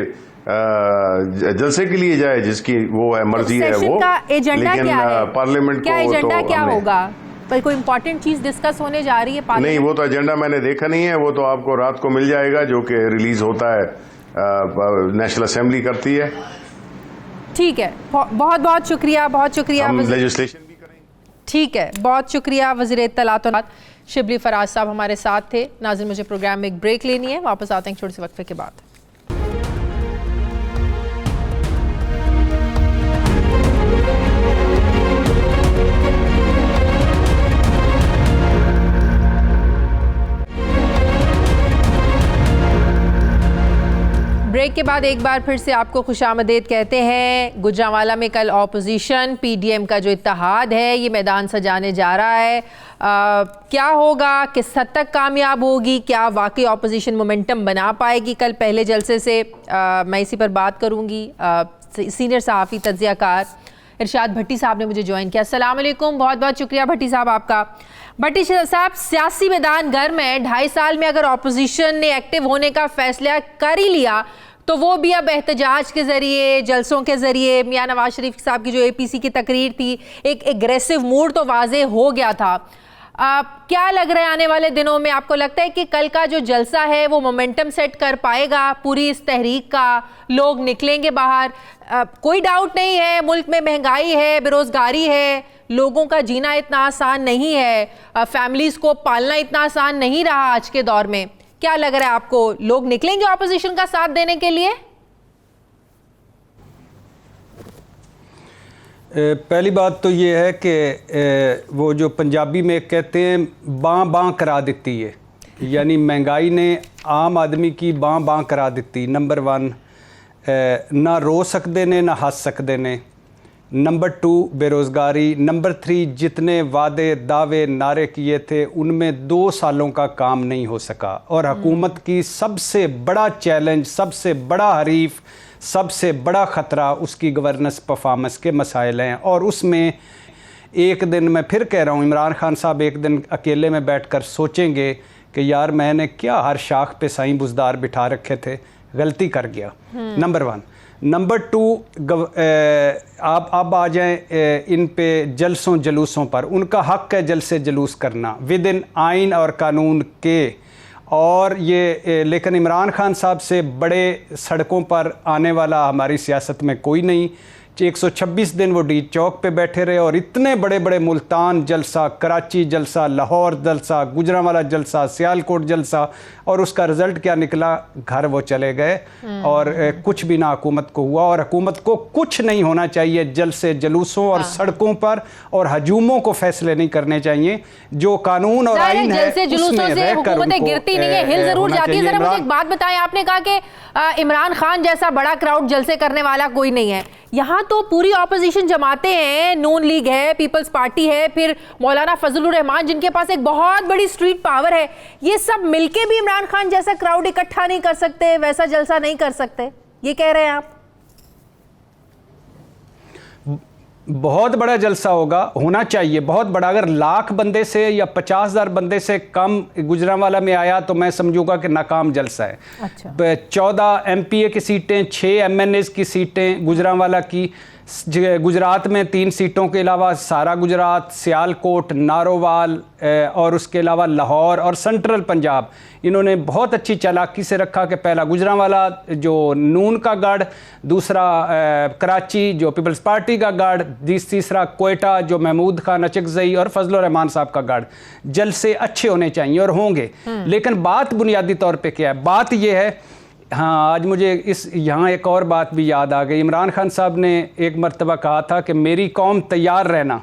जलसे के लिए जाए, जिसकी वो है मर्जी है वो। का एजेंडा क्या है? पार्लियामेंट क्या एजेंडा क्या होगा? पर कोई इंपॉर्टेंट चीज डिस्कस होने जा रही है? नहीं, वो तो एजेंडा मैंने देखा नहीं है, वो तो आपको रात को मिल जाएगा, जो कि रिलीज होता है, नेशनल असेंबली करती है। ठीक है, बहुत बहुत शुक्रिया, बहुत शुक्रिया। हम लेजिस्लेशन भी करेंगे। ठीक है, बहुत शुक्रिया वज़ीर इत्तलात शिबली फराज साहब हमारे साथ थे। नाज़रीन, मुझे प्रोग्राम में एक ब्रेक लेनी है, वापस आते हैं छोटे से वक्फे के बाद। ब्रेक के बाद एक बार फिर से आपको खुशामदीद कहते हैं। गुजरांवाला में कल ऑपोजिशन पीडीएम का जो इत्तेहाद है ये मैदान सजाने जा रहा है। क्या होगा, किस हद तक कामयाब होगी, क्या वाकई ऑपोजिशन मोमेंटम बना पाएगी? कल पहले जलसे से मैं इसी पर बात करूंगी। सीनियर सहाफ़ी तज्ज़ियाकार इरशाद भट्टी साहब ने मुझे ज्वाइन किया। अस्सलाम वालेकुम, बहुत बहुत शुक्रिया भट्टी साहब आपका। भट्टी साहब, सियासी मैदान गर्म है। 2.5 साल में अगर ऑपोजिशन ने एक्टिव होने का फैसला कर ही लिया तो वो भी अब एहतजाज के ज़रिए, जलसों के ज़रिए, मियां नवाज शरीफ साहब की जो APC की तकरीर थी, एक एग्रेसिव मूड तो वाज़े हो गया था। क्या लग रहा है आने वाले दिनों में? आपको लगता है कि कल का जो जलसा है वो मोमेंटम सेट कर पाएगा पूरी इस तहरीक का? लोग निकलेंगे बाहर? कोई डाउट नहीं है, मुल्क में महंगाई है, बेरोज़गारी है, लोगों का जीना इतना आसान नहीं है, फैमिलीज़ को पालना इतना आसान नहीं रहा आज के दौर में। क्या लग रहा है आपको, लोग निकलेंगे ऑपोजिशन का साथ देने के लिए? पहली बात तो ये है कि वो जो पंजाबी में कहते हैं बाँ बाँ करा देती है, यानी महंगाई ने आम आदमी की बाँ बाँ करा दी। नंबर 1, ना रो सकते ने ना हंस सकते ने। नंबर 2, बेरोज़गारी। नंबर 3, जितने वादे दावे नारे किए थे उनमें 2 सालों का काम नहीं हो सका। और हुकूमत की सबसे बड़ा चैलेंज, सबसे बड़ा हरीफ, सबसे बड़ा ख़तरा उसकी गवर्नेंस परफॉर्मेंस के मसाइल हैं। और उसमें एक दिन, मैं फिर कह रहा हूँ, इमरान खान साहब एक दिन अकेले में बैठकर सोचेंगे कि यार मैंने क्या हर शाख पे साईं बुज़दार बिठा रखे थे, गलती कर गया। नंबर 1। नंबर 2, आप अब आ जाएं इन पे जलसों जलूसों पर। उनका हक़ है जलसे जलूस करना विद इन आइन और कानून के। और ये लेकिन इमरान खान साहब से बड़े सड़कों पर आने वाला हमारी सियासत में कोई नहीं। 126 दिन वो डी चौक पे बैठे रहे और इतने बड़े बड़े मुल्तान जलसा, कराची जलसा, लाहौर जलसा, गुजरांवाला जलसा, सियालकोट जलसा, और उसका रिज़ल्ट क्या निकला? घर वो चले गए और कुछ भी ना हुकूमत को हुआ। और हुकूमत को कुछ नहीं होना चाहिए जलसे जलूसों और सड़कों पर और हजूमों को फैसले नहीं करने चाहिए। जो कानून और आइन है उसमें रहकर उनको गिरती नहीं है, हिल जरूर जाती है। जरा मुझे एक बात बताएं, आपने कहा कि इमरान खान जैसा बड़ा क्राउड जलसे करने वाला कोई नहीं है। यहाँ तो पूरी ऑपोजिशन जमाते हैं, नून लीग है, पीपल्स पार्टी है, फिर मौलाना फजलुर रहमान जिनके पास एक बहुत बड़ी स्ट्रीट पावर है, ये सब मिलके भी इमरान खान जैसा क्राउड इकट्ठा नहीं कर सकते, वैसा जलसा नहीं कर सकते, ये कह रहे हैं आप? बहुत बड़ा जलसा होगा, होना चाहिए बहुत बड़ा। अगर 1,00,000 बंदे से या 50,000 बंदे से कम गुजरांवाला में आया तो मैं समझूंगा कि नाकाम जलसा है। अच्छा। 14 MPA की सीटें, 6 MNAs की सीटें गुजरांवाला की, गुजरात में 3 सीटों के अलावा सारा गुजरात, सियालकोट, नारोवाल और उसके अलावा लाहौर और सेंट्रल पंजाब, इन्होंने बहुत अच्छी चालाकी से रखा कि पहला गुजरांवाला जो नून का गढ़, दूसरा कराची जो पीपल्स पार्टी का गढ़, तीसरा कोयटा जो महमूद खान अचकजई और फजलुर रहमान साहब का गढ़। जलसे अच्छे होने चाहिए और होंगे, लेकिन बात बुनियादी तौर पे क्या है? बात यह है, हाँ आज मुझे यहाँ एक और बात भी याद आ गई। इमरान खान साहब ने एक मरतबा कहा था कि मेरी कौम तैयार रहना।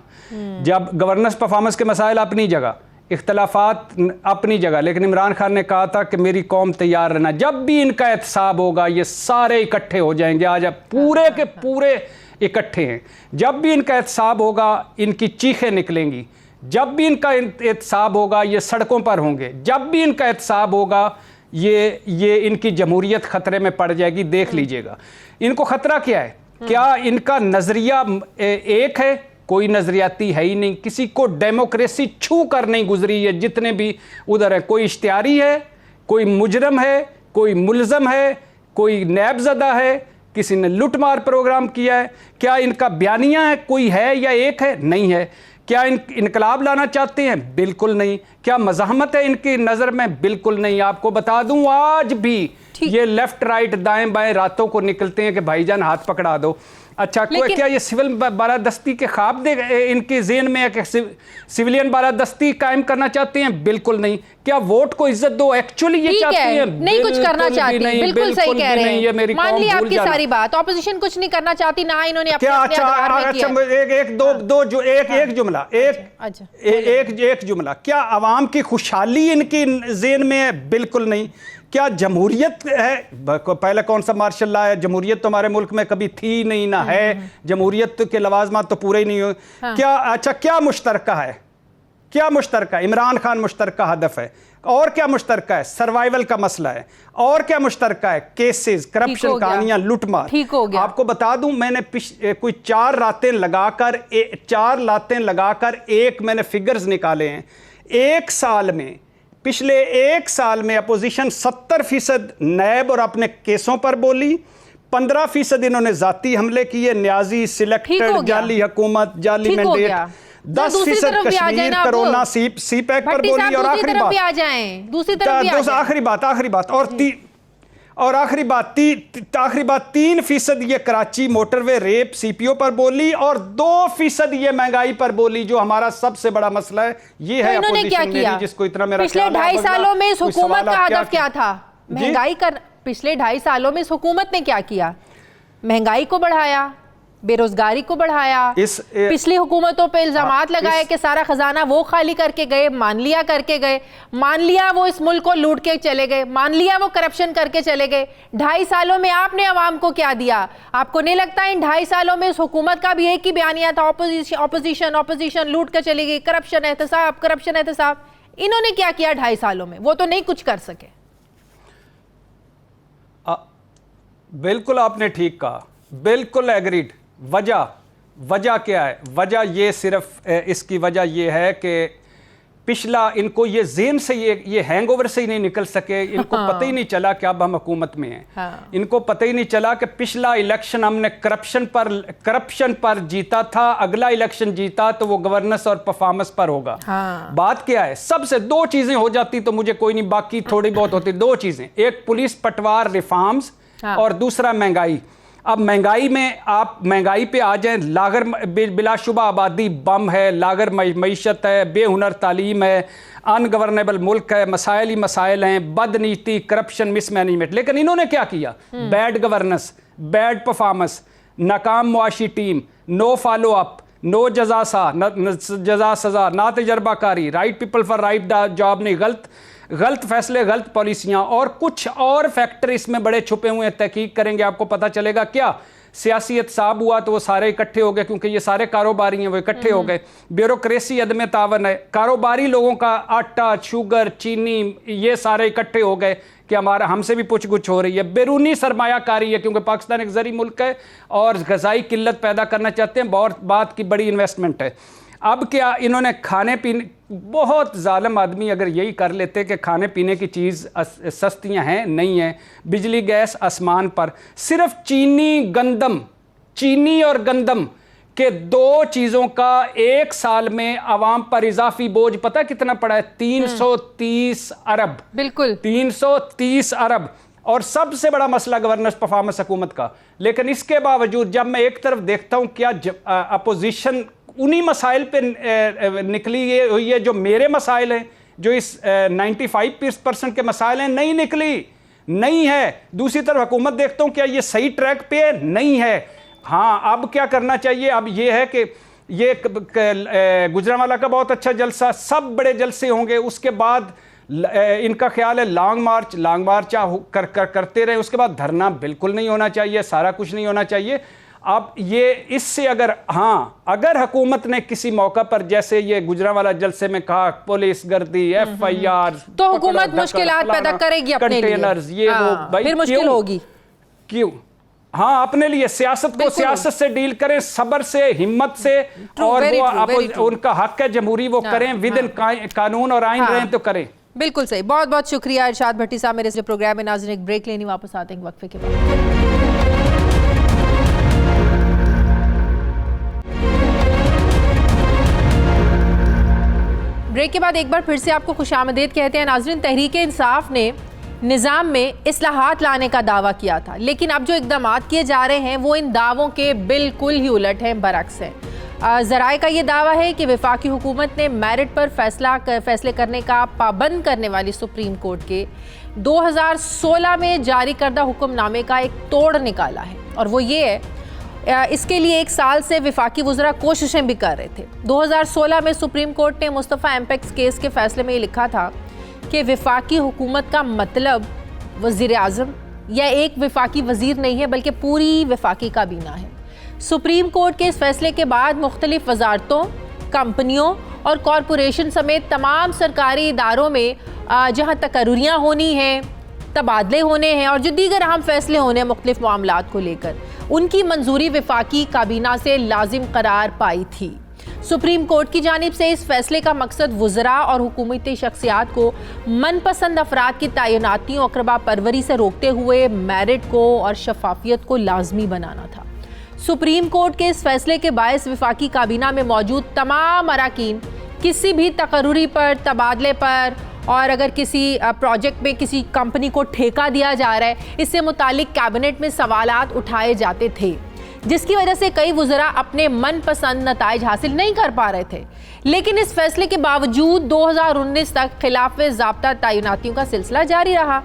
जब गवर्नेंस परफॉर्मेंस के मसाइल अपनी जगह, इख्तलाफात अपनी जगह, लेकिन इमरान खान ने कहा था कि मेरी कौम तैयार रहना। जब भी इनका एहतसाब होगा ये सारे इकट्ठे हो जाएंगे। आज पूरे के पूरे इकट्ठे हैं। जब भी इनका एहतसाब होगा इनकी चीखें निकलेंगी। जब भी इनका एहतसाब होगा ये सड़कों पर होंगे। जब भी इनका एहतसाब होगा ये इनकी जमहूरियत खतरे में पड़ जाएगी। देख लीजिएगा इनको खतरा क्या है। क्या इनका नजरिया एक है? कोई नजरियाती है ही नहीं। किसी को डेमोक्रेसी छू कर नहीं गुजरी है। जितने भी उधर है, कोई इश्तिहारी है, कोई मुजरम है, कोई मुलजम है, कोई नैबजदा है, किसी ने लुटमार प्रोग्राम किया है। क्या इनका बयानिया है कोई है या एक है? नहीं है। क्या इनकलाब लाना चाहते हैं? बिल्कुल नहीं। क्या मज़ाहमत है इनकी नज़र में? बिल्कुल नहीं। आपको बता दूं आज भी ये लेफ्ट राइट दाएं बाएं रातों को निकलते हैं कि भाईजान हाथ पकड़ा दो। अच्छा, क्या ये सिविल बालादस्ती के ख्वाब दे इनके ज़हन में है कि सिविलियन बालादस्ती कायम करना चाहते हैं? बिल्कुल नहीं। क्या वोट को इज्जत दो एक्चुअली ये चाहते हैं? नहीं कुछ करना चाहती। बिल्कुल सही कह रहे हैं। मान लिया आपकी सारी बात, ऑपोजिशन कुछ नहीं करना चाहती ना इन्होंने अपने एक जुमला, क्या अवाम की खुशहाली इनकी ज़हन में है? बिल्कुल नहीं। क्या जमहूरियत है? पहले कौन सा मार्शल लॉ है? जमहूरियत तो हमारे मुल्क में कभी थी नहीं ना है। जमहूरियत के लवाजमात तो पूरे ही नहीं हुए। हाँ। क्या अच्छा क्या मुश्तरका है? क्या मुश्तरका? इमरान खान मुश्तरका हदफ है। और क्या मुश्तरका है? सर्वाइवल का मसला है। और क्या मुश्तरका है? केसेस, करप्शन, कहानियां, लूटमार। ठीक हो गया। आपको बता दूं मैंने कोई 4 रातें लगाकर एक मैंने फिगर्स निकाले हैं। एक साल में, पिछले 1 साल में अपोजिशन 70% नैब और अपने केसों पर बोली। 15% इन्होंने जाती हमले किए, न्याजी, सिलेक्टेड, जाली हुकूमत, जाली मैंडेट। 10% कश्मीर कोरोना सी पैक पर बोली। और आखिरी बात 3% ये कराची मोटरवे रेप सीपीओ पर बोली और 2% ये महंगाई पर बोली, जो हमारा सबसे बड़ा मसला है। ये है इन्होंने क्या किया जिसको इतना मेरा पिछले 2.5 सालों में इस हुकूमत का हदफ क्या था? महंगाई कर। पिछले 2.5 सालों में इस हुकूमत ने क्या किया? महंगाई को बढ़ाया, बेरोजगारी को बढ़ाया। पिछली हुकूमतों पे इल्जामात लगाए कि सारा खजाना वो खाली करके गए, मान लिया करके गए, मान लिया वो इस मुल्क को लूट के चले गए, मान लिया वो करप्शन करके चले गए। 2.5 सालों में आपने अवाम को क्या दिया? आपको नहीं लगता इन 2.5 सालों में इस हुकूमत का भी एक ही बयानिया था, ऑपोजिशन लूट के चली गई, करप्शन एहतसाब। इन्होंने क्या किया 2.5 सालों में? वो तो नहीं कुछ कर सके। बिल्कुल आपने ठीक कहा, बिल्कुल एग्रीड। वजह क्या है? वजह ये सिर्फ इसकी वजह ये है कि पिछला इनको ये ज़हन से ये हैंगओवर से ही नहीं निकल सके। इनको पता ही नहीं चला कि अब हम हुकूमत में हैं। हाँ। इनको पता ही नहीं चला कि पिछला इलेक्शन हमने करप्शन पर जीता था, अगला इलेक्शन जीता तो वो गवर्नेंस और परफॉर्मेंस पर होगा। हाँ। बात क्या है? सबसे 2 चीज़ें हो जाती तो मुझे कोई नहीं, बाकी थोड़ी बहुत होती। 2 चीज़ें, एक पुलिस पटवार रिफॉर्म्स और दूसरा महंगाई। अब महंगाई में आप महंगाई पे आ जाएं, लागर बिलाशुबा आबादी बम है, लागर मईशत है, बेहुनर तालीम है, अनगवर्नेबल मुल्क है, मसाइल ही मसाइल हैं, बदनीति, करप्शन, मिसमैनेजमेंट। लेकिन इन्होंने क्या किया? बैड गवर्नेंस, बैड परफॉर्मेंस, नाकाम मुआशी टीम, नो फॉलो अप, नो जजा सजा, ना तजर्बाकारी, right people for right job नहीं, गलत फैसले, गलत पॉलिसियां और कुछ और फैक्टर इसमें बड़े छुपे हुए हैं। तहकीक करेंगे आपको पता चलेगा। क्या सियासी एहतसाब हुआ तो वो सारे इकट्ठे हो गए, क्योंकि ये सारे कारोबारी हैं, वो इकट्ठे हो गए। ब्यूरोक्रेसी अदम तावन है, कारोबारी लोगों का आटा, शुगर, चीनी, ये सारे इकट्ठे हो गए कि हमारा हमसे भी पूछ गुछ हो रही है। बैरूनी सरमायाकारी है, क्योंकि पाकिस्तान एक ज़री मुल्क है और ग़ज़ाई किल्लत पैदा करना चाहते हैं। बहुत बात की बड़ी इन्वेस्टमेंट है। अब क्या इन्होंने खाने पीने, बहुत ज़ालिम आदमी अगर यही कर लेते कि खाने पीने की चीज़ सस्तियां हैं, नहीं हैं, बिजली गैस आसमान पर, सिर्फ चीनी, गंदम चीनी और गंदम के 2 चीज़ों का एक साल में आवाम पर इजाफी बोझ पता कितना पड़ा है? 330 अरब। बिल्कुल 330 अरब। और सबसे बड़ा मसला गवर्नेंस परफॉर्मेंस हुकूमत का। लेकिन इसके बावजूद जब मैं एक तरफ देखता हूं क्या अपोजिशन उन्हीं मसाइल पे निकली हुई है जो मेरे मसाइल हैं, जो इस 95% के मसाइल हैं, नहीं निकली, नहीं है। दूसरी तरफ हुकूमत देखता हूं क्या ये सही ट्रैक पे है? नहीं है। हाँ, अब क्या करना चाहिए? अब ये है कि ये गुजरांवाला का बहुत अच्छा जलसा, सब बड़े जलसे होंगे, उसके बाद इनका ख्याल है लॉन्ग मार्च करते रहे, उसके बाद धरना बिल्कुल नहीं होना चाहिए, सारा कुछ नहीं होना चाहिए। अब ये इससे अगर हुकूमत ने किसी मौका पर जैसे ये गुजरांवाला जलसे में कहा पुलिस गर्दी, FIR, तो हुकूमत मुश्किलात पैदा करेगी अपने कंटेनर्स, ये वो, भाई फिर मुश्किल होगी। क्यों? हाँ, अपने लिए सियासत को सियासत से डील करें, सब्र से, हिम्मत से, और वो उनका हक है जमहूरी, वो करें, विद इन कानून और आइन रहें तो करें। बिल्कुल सही। बहुत बहुत शुक्रिया इरशाद भट्टी साहब मेरे इस प्रोग्राम में। नाज़रीन, एक ब्रेक लेनी, वापस आते हैं वक्फे के बाद। ब्रेक के बाद एक बार फिर से आपको खुशामदीद कहते हैं। नाज़रीन, तहरीक-ए-इंसाफ ने निज़ाम में इस्लाहात लाने का दावा किया था, लेकिन अब जो इक़दामात किए जा रहे हैं वो इन दावों के बिल्कुल ही उलट हैं, बरक्स हैं। ज़राए का ये दावा है कि वफाकी हुकूमत ने मेरिट पर फैसले करने का पाबंद करने वाली सुप्रीम कोर्ट के 2016 में जारी करदा हुक्मनामे का एक तोड़ निकाला है, और वो ये है, इसके लिए 1 साल से वफाकी वज़रा कोशिशें भी कर रहे थे। 2016 में सुप्रीम कोर्ट ने मुस्तफ़ा एम्पेक्स केस के फैसले में ये लिखा था कि वफाकी हुकूमत का मतलब वज़ीर आज़म या एक वफाकी वज़ीर नहीं है, बल्कि पूरी वफाकी काबीना है। सुप्रीम कोर्ट के इस फैसले के बाद मुख्तलिफ वजारतों, कंपनियों और कॉरपोरेशन समेत तमाम सरकारी इदारों में जहाँ तकर्रियाँ होनी हैं, तबादले होने हैं और जो दीगर अहम फैसले होने हैं मुख्तलिफ मामलात को लेकर, उनकी मंजूरी वफाकी काबीना से लाजिम करार पाई थी। सुप्रीम कोर्ट की जानिब से इस फैसले का मकसद वज़रा और हुकूमती शख्सियात को मनपसंद अफराद की तैनाती और अक़रबा परवरी से रोकते हुए मेरिट को और शफाफियत को लाजमी बनाना था। सुप्रीम कोर्ट के इस फैसले के बायस वफाकी काबीना में मौजूद तमाम अराकीन किसी भी तकर्रुरी पर, तबादले पर और अगर किसी प्रोजेक्ट में किसी कंपनी को ठेका दिया जा रहा है, इससे मुतालिक कैबिनेट में सवालात उठाए जाते थे, जिसकी वजह से कई वज़रा अपने मनपसंद नताइज हासिल नहीं कर पा रहे थे। लेकिन इस फैसले के बावजूद 2019 तक खिलाफ ज़ाब्ता तैनातियों का सिलसिला जारी रहा,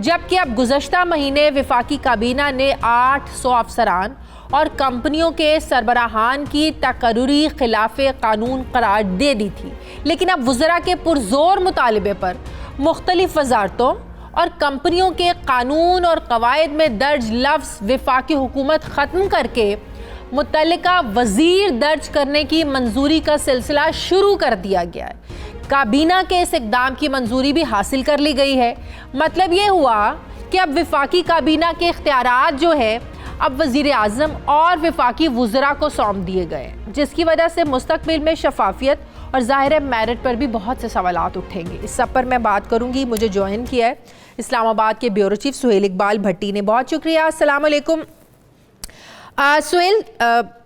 जबकि अब गुज़श्ता महीने वफाकी काबीना ने 800 अफसरान और कंपनियों के सरबराहान की तकर्रुरी खिलाफ कानून करार दे दी थी। लेकिन अब वज़रा के पुरजोर मुतालबे पर मुख्तलिफ वजारतों और कंपनियों के कानून और कवायद में दर्ज लफ्ज़ वफाकी हुकूमत ख़त्म करके मुतल्लिका वज़ीर दर्ज करने की मंजूरी का सिलसिला शुरू कर दिया गया है। काबीना के इस इक़दाम की मंजूरी भी हासिल कर ली गई है। मतलब ये हुआ कि अब वफाकी काबीना के इख्तियारात जो है अब वज़ीर आज़म और वफाकी वज़रा को सौंप दिए गए, जिसकी वजह से मुस्तक़बिल में शफाफियत और ज़ाहिर मारिट पर भी बहुत से सवालात उठेंगे। इस सब पर मैं बात करूंगी। मुझे ज्वाइन किया है इस्लामाबाद के ब्यूरो चीफ सुहेल इकबाल भट्टी ने। बहुत शुक्रिया। अस्सलाम वालेकुम सुहेल,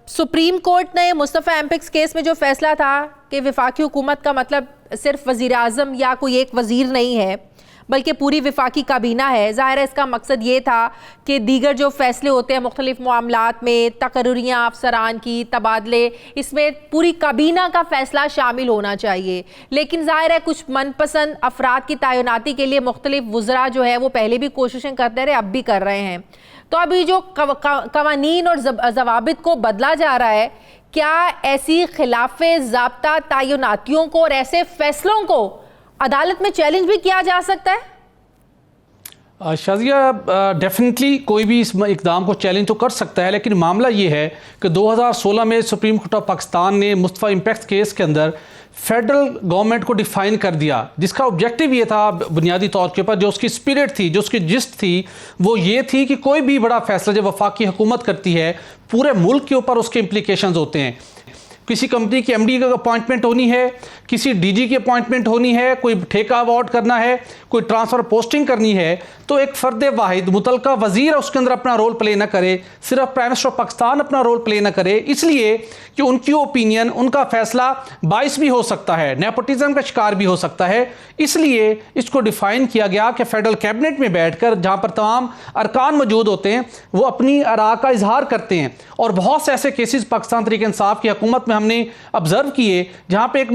सुप्रीम कोर्ट ने मुस्तफ़ा एम्पेक्स केस में जो फैसला था कि वफाकी हुकूमत का मतलब सिर्फ वज़ीर आज़म या कोई एक वज़ीर नहीं है बल्कि पूरी वफाकी काबीना है, ज़ाहिर है इसका मकसद ये था कि दीगर जो फ़ैसले होते हैं मुख्तलिफ मामलात में, तकर्रियाँ अफसरान की, तबादले, इसमें पूरी काबीना का फ़ैसला शामिल होना चाहिए। लेकिन ज़ाहिर है कुछ मनपसंद अफराद की तैनाती के लिए मुख्तलिफ वज़रा जो है वो पहले भी कोशिशें करते रहे, अब भी कर रहे हैं। तो अभी जो कवानीन और ज़वाबित को बदला जा रहा है, क्या ऐसी खिलाफ ज़ाब्ता तैनातियों को और ऐसे फ़ैसलों को अदालत में चैलेंज भी किया जा सकता है? शाजिया, डेफिनेटली कोई भी इस इक़दाम को चैलेंज तो कर सकता है, लेकिन मामला ये है कि 2016 में सुप्रीम कोर्ट ऑफ पाकिस्तान ने मुस्तफ़ा एम्पेक्स केस के अंदर फेडरल गवर्नमेंट को डिफ़ाइन कर दिया, जिसका ऑब्जेक्टिव ये था बुनियादी तौर के ऊपर, जो उसकी स्पिरिट थी, जो उसकी जिस्ट थी, वो ये थी कि कोई भी बड़ा फैसला जब वफाकी हुकूमत करती है पूरे मुल्क के ऊपर उसके इम्प्लीकेशंस होते हैं। किसी कंपनी की एमडी की अपॉइंटमेंट होनी है, किसी डीजी की अपॉइंटमेंट होनी है, कोई ठेका अवार्ड करना है, कोई ट्रांसफर पोस्टिंग करनी है, तो एक फर्द वाहिद मुतलका वजीर उसके अंदर अपना रोल प्ले ना करे, सिर्फ प्राइम मिनिस्टर ऑफ पाकिस्तान अपना रोल प्ले ना करे, इसलिए कि उनकी ओपिनियन, उनका फैसला बाइस भी हो सकता है, नेपोटिज्म का शिकार भी हो सकता है। इसलिए इसको डिफाइन किया गया कि फेडरल कैबिनेट में बैठकर जहां पर तमाम अरकान मौजूद होते हैं वो अपनी आरा का इजहार करते हैं। और बहुत से ऐसे केसेस पाकिस्तान तहरीक इंसाफ की हुकूमत में हमने ऑब्जर्व किए जहां पे एक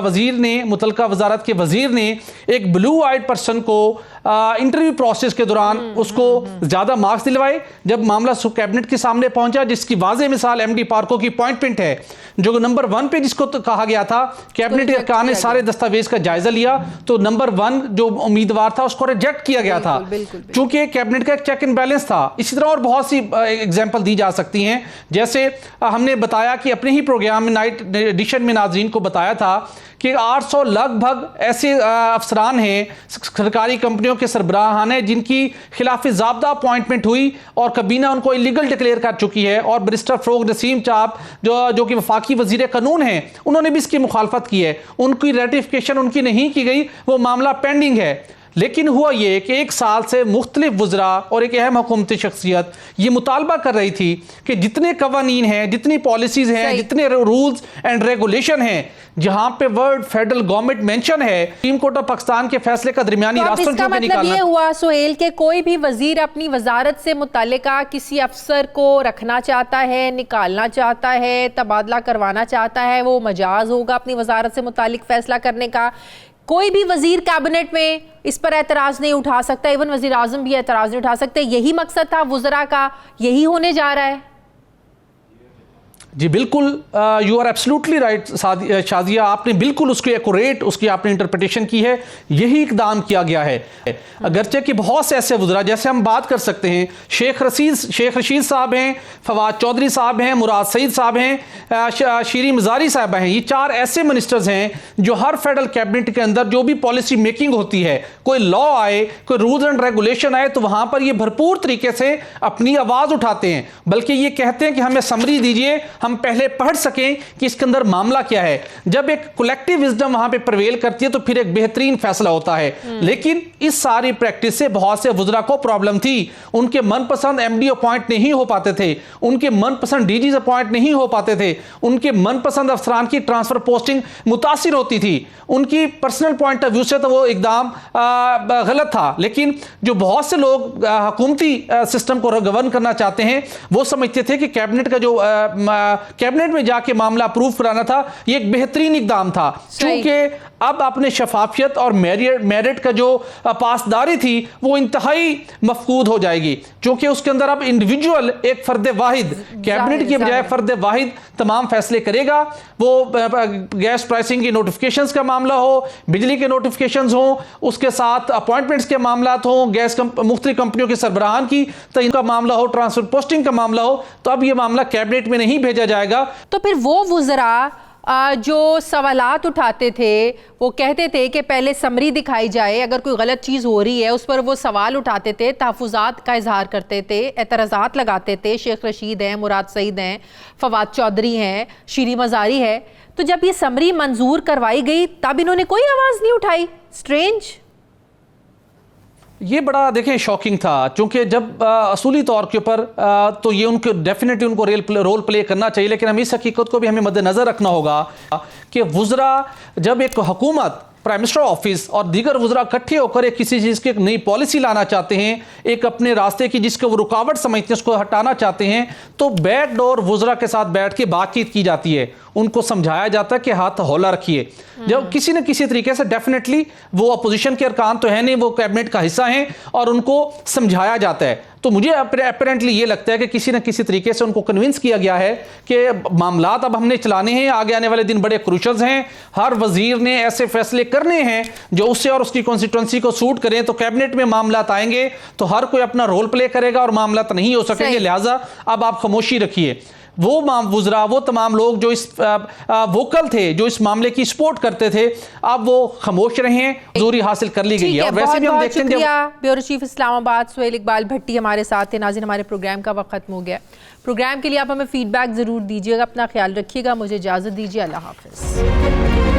वजीर ने, मुतलका वजारत के वजीर ने एक ब्लू आइड पर्सन को इंटरव्यू प्रोसेस के दौरान उसको ज्यादा मार्क्स दिलवाए। जब मामला कैबिनेट के सामने पहुंचा, जिसकी वाज़ेह मिसाल एमडी पार्को की अपॉइंटमेंट है, जो नंबर 1 पे जिसको तो कहा गया था, कैबिनेट अरकान ने सारे दस्तावेज का जायजा लिया, तो नंबर 1 जो उम्मीदवार था उसको रिजेक्ट किया गया था, क्योंकि कैबिनेट का एक चेक एंड बैलेंस था। इसी तरह और बहुत सी एग्जाम्पल दी जा सकती हैं। जैसे हमने बताया कि अपने ही प्रोग्राम में नाइट एडिशन में नाज़रीन को बताया था कि 800 लगभग ऐसे अफसरान हैं, सरकारी कंपनियों के सरबराहान हैं, जिनकी खिलाफ ज़ाब्ता अपॉइंटमेंट हुई और कबीना उनको इलीगल डिक्लेयर कर चुकी है। और बैरिस्टर फ़रोग नसीम चाप जो कि वफाकी वज़ीर कानून हैं, उन्होंने भी इसकी मुखालफत की है, उनकी रेटिफिकेशन उनकी नहीं की गई, वो मामला पेंडिंग है। लेकिन हुआ ये कि 1 साल से मुख्तलिफ वज़रा और एक अहम हुकूमती शख्सियत ये मुतालबा कर रही थी कि जितने कवानीन हैं, जितनी पॉलिसीज़ हैं, जितने रूल्स एंड रेगुलेशन हैं, जहां पे वर्ड फेडरल गवर्नमेंट मेंशन है, सुप्रीम कोर्ट ऑफ पाकिस्तान के फैसले का दरमियानी रास्तों इसका मतलब ये हुआ सुहेल के कोई भी वजीर अपनी वजारत से मुतालिका किसी अफसर को रखना चाहता है, निकालना चाहता है, तबादला करवाना चाहता है, वो मजाज होगा अपनी वजारत से मुतालिक फैसला करने का। कोई भी वजीर कैबिनेट में इस पर एतराज नहीं उठा सकता, इवन वजीर आजम भी एतराज नहीं उठा सकते। यही मकसद था वज़रा का, यही होने जा रहा है। जी बिल्कुल, you are absolutely right Shazia, आपने बिल्कुल उसकी एक्यूरेट उसकी आपने इंटरप्रिटेशन की है। यही इकदाम किया गया है। अगरचे कि बहुत से ऐसे वज़रा, जैसे हम बात कर सकते हैं शेख रशीद साहब हैं, फवाद चौधरी साहब हैं, मुराद सईद साहब हैं, शीरी मजारी साहब हैं, ये 4 ऐसे मिनिस्टर्स हैं जो हर फेडरल कैबिनेट के अंदर जो भी पॉलिसी मेकिंग होती है, कोई लॉ आए, कोई रूल्स एंड रेगुलेशन आए, तो वहां पर ये भरपूर तरीके से अपनी आवाज़ उठाते हैं, बल्कि ये कहते हैं कि हमें समरी दीजिए, हम पहले पढ़ सकें कि इसके अंदर मामला क्या है। जब एक कलेक्टिव विजडम वहां पे प्रिवेल करती है तो फिर एक बेहतरीन फैसला होता है। लेकिन इस सारी प्रैक्टिस से बहुत से वज़रा को प्रॉब्लम थी। उनके मनपसंद एमडी अपॉइंट नहीं हो पाते थे, उनके मनपसंद डीजी अपॉइंट नहीं हो पाते थे, उनके मनपसंद अफसरान की ट्रांसफर पोस्टिंग मुतासिर होती थी। उनकी पर्सनल पॉइंट ऑफ व्यू से तो वो एकदम गलत था। लेकिन जो बहुत से लोग हुकूमती सिस्टम को गवर्न करना चाहते हैं, वो समझते थे कि कैबिनेट का जो कैबिनेट में जाके मामला अप्रूव कराना था, ये एक बेहतरीन इकदाम था, क्योंकि अब अपने शफाफियत और मेरिट का जो पासदारी थी वो इंतहाई मफकूद हो जाएगी, क्योंकि उसके अंदर अब इंडिविजुअल एक फर्द वाहिद, कैबिनेट की बजाय फर्द वाहिद तमाम फैसले करेगा। वो गैस प्राइसिंग की नोटिफिकेशंस का मामला हो, बिजली के नोटिफिकेशंस हो, उसके साथ अपॉइंटमेंट्स के मामला हो, मुख्तलिफ कंपनियों के सरबराहान की तयन का मामला हो, ट्रांसफर पोस्टिंग का मामला हो, तो अब ये मामला कैबिनेट में नहीं भेजा जाएगा। तो फिर वो वज़रा जो सवालात उठाते थे, वो कहते थे कि पहले समरी दिखाई जाए, अगर कोई गलत चीज़ हो रही है उस पर वो सवाल उठाते थे, तहफ़्फ़ुज़ात का इजहार करते थे, एतराज़ात लगाते थे। शेख रशीद हैं, मुराद सईद हैं, फवाद चौधरी हैं, शीरी मजारी है। तो जब ये समरी मंजूर करवाई गई तब इन्होंने कोई आवाज़ नहीं उठाई। स्ट्रेंज। ये बड़ा देखें शॉकिंग था, क्योंकि जब असूली तौर के ऊपर तो ये उनको डेफिनेटली उनको रोल प्ले करना चाहिए, लेकिन हम इस हकीकत को भी हमें मद्देनज़र रखना होगा कि वज़रा जब एक हुकूमत, प्राइम मिनिस्टर ऑफिस और दीगर वज़रा इकट्ठे होकर एक किसी चीज़ की एक नई पॉलिसी लाना चाहते हैं, एक अपने रास्ते की जिसको वो रुकावट समझते हैं उसको हटाना चाहते हैं, तो बैक डोर वज़रा के साथ बैठ के बातचीत की जाती है, उनको समझाया जाता है कि हाथ हौला रखिए। जब किसी न किसी तरीके से डेफिनेटली वो अपोजिशन के अरकान तो है नहीं, वो कैबिनेट का हिस्सा हैं और उनको समझाया जाता है। तो मुझे अपेरेंटली ये लगता है कि किसी न किसी तरीके से उनको कन्विंस किया गया है कि मामलात अब हमने चलाने हैं, आगे आने वाले दिन बड़े क्रूशल्स हैं, हर वजीर ने ऐसे फैसले करने हैं जो उससे और उसकी कॉन्स्टिट्यूंसी को सूट करें, तो कैबिनेट में मामलात आएंगे तो हर कोई अपना रोल प्ले करेगा और मामलात नहीं हो सकेंगे, लिहाजा अब आप खामोशी रखिए। वो वुज़रा, वो तमाम लोग जो इस वोकल थे, जो इस मामले की सपोर्ट करते थे, अब वो खामोश रहे हैं, जोरी हासिल कर ली गई है। और वैसे भी हम देखते हैं ब्यूरो चीफ इस्लामाबाद सुहेल इकबाल भट्टी हमारे साथ थे। नाज़रीन, हमारे प्रोग्राम का वक्त खत्म हो गया। प्रोग्राम के लिए आप हमें फीडबैक ज़रूर दीजिएगा, अपना ख्याल रखिएगा। मुझे इजाज़त दीजिए, अल्लाह हाफ़िज़।